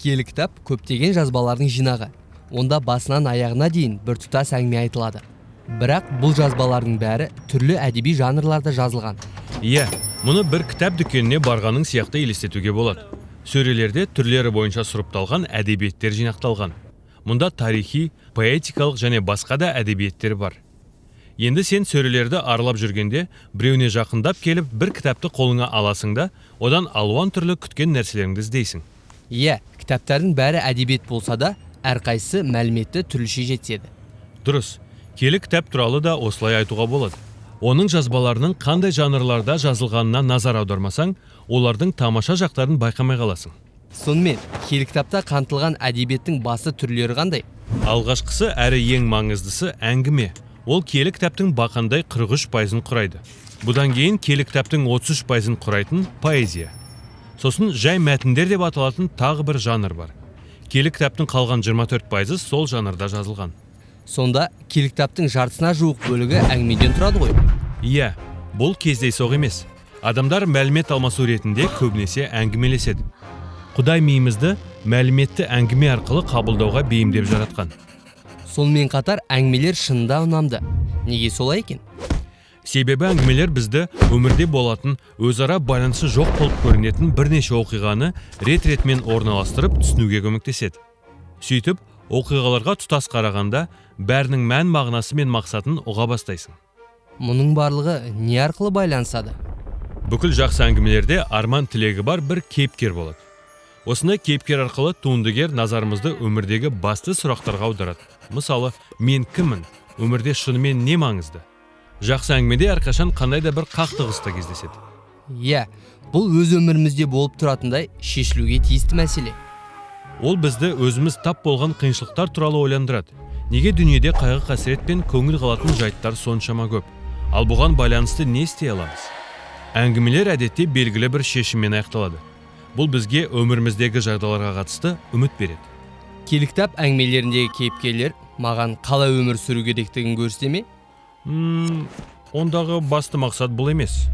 Киелі кітап көптеген жазбалардың жинағы. Онда басынан аяғына дейін біртұтас әңгіме айтылады. Бірақ бұл жазбалардың бәрі түрлі әдеби жанрларда жазылған. Иә, мұны бір кітап дүкеніне барғаның сияқты елестетуге болады. Сөрелерде түрлері бойынша сұрыпталған әдебиеттер жинақталған. Мұнда тарихи, поэтикалық және басқа да әдебиеттер бар. Енді сен сөрелерді аралап жүргенде, біреуіне жақындап келіп, бір кітапты қолыңа аласың да, одан алуан түрлі күткен нәрселеріңді іздейсің. Иә, кітаптардың бәрі әдебиет болса да, әрқайсысы мәліметті түрліше жетеді. Дұрыс, киелі кітап туралы да осылай айтуға болады. Оның жазбаларының қандай жанрларда жазылғанына назар аудармасаң, олардың тамаша жақтарын байқамай қаласың. Сонымен, киелі кітапта қамтылған әдебиеттің басты түрлері қандай? Алғашқысы әрі ең маңыздысы әңгіме. Ол киелі кітаптың бақандай 43%-ын құрайды. Бұдан кейін киелі кітаптың 33%-ын құрайтын поэзия. Сосын жай мәтіндер деп аталатын тағы бір жанр бар. Киелі кітаптың қалған 24%-ы сол жанрда жазылған. Сонда киелі кітаптың жартысына жуық бөлігі әңгімеден тұрады ғой? Иә, бұл кездейсоқ емес. Адамдар мәлімет алмасу ретінде көбінесе әңгімелеседі. Құдай миымызды мәліметті әңгіме арқылы қабылдауға бейімдеп жаратқан. Сонымен қатар әңгімелер шынында ұнамды. Неге солай екен? Себебі әңгімелер бізді өмірде болатын, өзара байланысы жоқ болып көрінетін бірнеше оқиғаны рет-ретмен орналастырып түсінуге көмектеседі. Сөйтіп, оқиғаларға тұтас қарағанда, бәрінің мән мағынасы мен мақсатын ұға бастайсың. Мұның барлығы не арқылы байланысады? Бүкіл жақсы әңгімелерде арман тілегі бар бір кейіпкер болады. Осындай кейіпкер арқылы туындыгер назарымызды өмірдегі басты сұрақтарға аударады. Мысалы, мен кіммін? Өмірде шынымен не маңызды? Жақсы әңгімеде әрқашан қандай да бір қақтығыста кездеседі. Иә, бұл өз өмірімізде болып тұратындай шешілуге тиісті мәселе. Ол бізді өзіміз тап болған қиыншылықтар туралы ойландырады. Неге дүниеде қайғы қасірет пен көңіл қалатын жайттар соншама көп? Ал бұған байланысты не істей аламыз? Әңгімелер әдетте белгілі бір шешіммен аяқталады. Бұл бізге өміріміздегі жағдайларға қатысты үміт береді. Киелі кітап әңгімелеріндегі кейіпкерлер маған қалай өмір сүру керектігін көрсете ме? Ондағы басты мақсат бұл емес.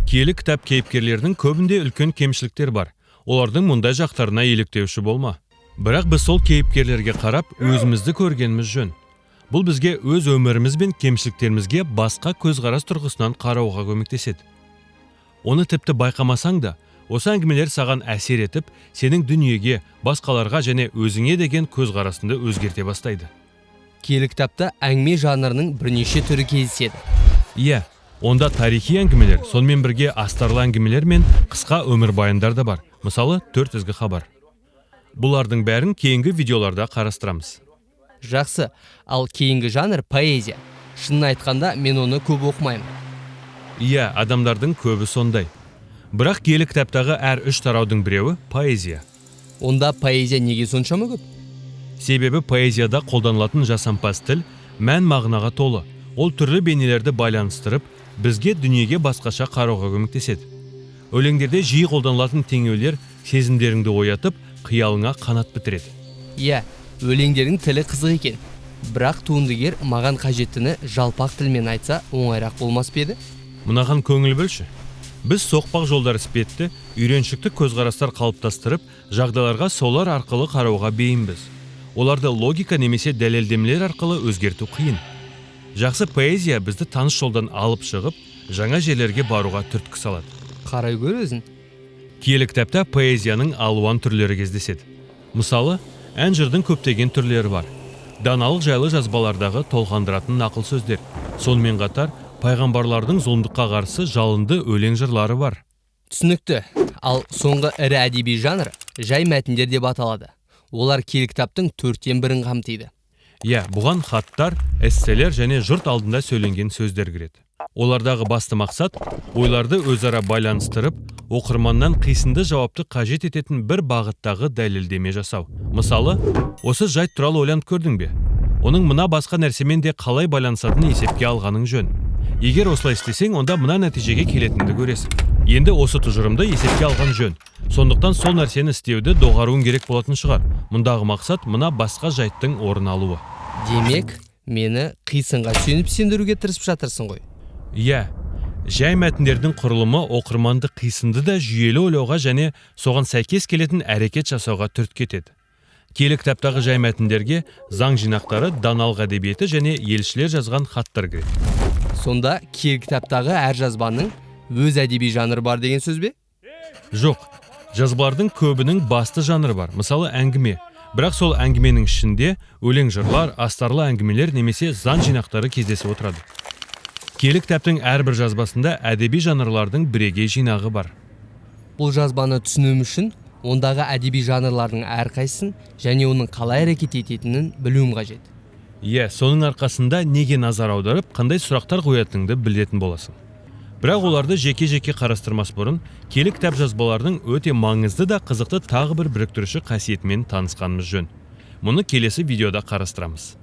Киелі кітап кейіпкерлерінің көбінде үлкен кемшіліктер бар. Олардың мұндай жақтарына еліктеуші болма. Бірақ біз сол кейіпкерлерге қарап, өзімізді көргеніміз жөн. Бұл бізге өз өміріміз бен кемшіліктерімізге басқа көзқарас тұрғысынан қарауға көмектеседі. Оны тіпті байқамасаң да, осы әңгімелер саған әсер етіп, сенің дүниеге, басқаларға және өзіңе деген көзқарасыңды өзгерте бастайды. Киелі кітапта әңгіме жанрының бірнеше түрі кездеседі. Иә, онда тарихи әңгімелер, сонымен бірге астарлы әңгімелер мен қысқа өмірбаяндар да бар. Мысалы, 4 ізгі хабар. Бұлардың бәрін кейінгі видеоларда қарастырамыз. Жақсы, ал кейінгі жанр поэзия. Шынын айтқанда, мен оны көп оқымаймын. Иә, адамдардың көбі сондай. Бірақ киелі кітаптағы әр 3 тараудың біреуі поэзия. Онда поэзия неге соншама көп? Себебі поэзияда қолданылатын жасампаз тіл мән мағынаға толы. Ол түрлі бейнелерді байланыстырып, бізге дүниеге басқаша қарауға көмектеседі. Өлеңдерде жиі қолданылатын теңеулер сезімдеріңді оятып, қиялыңа қанат бітіреді. Иә, өлеңдердің тілі қызық екен. Бірақ туындыгер маған қажеттіні жалпақ тілмен айтса, оңайрақ болмас па еді? Мынаған көңіл бөлші. Біз соқпақ жолдар іспетті, үйреншікті көзқарастар қалыптастырып, жағдайларға солар арқылы қарауға бейімбіз. Оларды логика немесе дәлелдемелер арқылы өзгерту қиын. Жақсы поэзия бізді таныс жолдан алып шығып, жаңа жерлерге баруға түрткі салады. Қарай көр өзін. Киелі кітапта поэзияның алуан түрлері кездеседі. Мысалы, ән жырдың көптеген түрлері бар. Даналық жайлы жазбалардағы толғандыратын нақыл сөздер. Сонымен қатар, пайғамбарлардың зұлымдыққа қарсы жалынды өлең жырлары бар. Түсінікті. Ал соңғы ірі әдеби жанр жай мәтіндер деп аталады. Олар киелі кітаптың 1/4-ін қамтиды. Иә, бұған хаттар, эсселер және жұрт алдында сөйленген сөздер кіреді. Олардағы басты мақсат ойларды өзара байланыстырып, оқырманнан қисынды жауапты қажет ететін бір бағыттағы дәлелдеме жасау. Мысалы, осы жайт туралы ойланып көрдің бе? Оның мына басқа нәрсемен де қалай байланысатынын есепке алғаның жөн. Егер осылай істесең, онда мына нәтижеге келетінді көресің. Енді осы тұжырымды есепке алған жөн. Сондықтан сол нәрсені істеуді доғаруың керек болатын шығар. Мұндағы мақсат мына басқа жайттың орын алуы. Демек, мені қисынға сүйеніп сендіруге тырысып жатырсың ғой. Иә, жай мәтіндердің құрылымы оқырманды қисынды да жүйелі ойлауға және соған сәйкес келетін әрекет жасауға түрткі етеді. Киелі кітаптағы жай мәтіндерге заң жинақтары, даналық әдебиеті және елшілер жазған хаттар кіреді. Сонда киелі кітаптағы әр жазбаның өз әдеби жанры бар деген сөз бе? Жоқ, жазбалардың көбінің басты жанры бар, мысалы әңгіме. Бірақ сол әңгіменің ішінде өлең жырлар, астарлы әңгімелер немесе заң жинақтары кездесіп отырады. Киелі кітаптың әрбір жазбасында әдеби жанрлардың бірегей жинағы бар. Бұл жазбаны түсінуім үшін ондағы әдеби жанрлардың әрқайсысын және оның қалай әрекет ететінін білуім қажет. Соның арқасында неге назар аударып, қандай сұрақтар қоятыныңды білетін боласың. Бірақ оларды жеке-жеке қарастырмас бұрын, киелі кітап жазбаларының өте маңызды да қызықты тағы бір біріктіруші қасиетімен танысқанымыз жөн. Мұны келесі видеода қарастырамыз.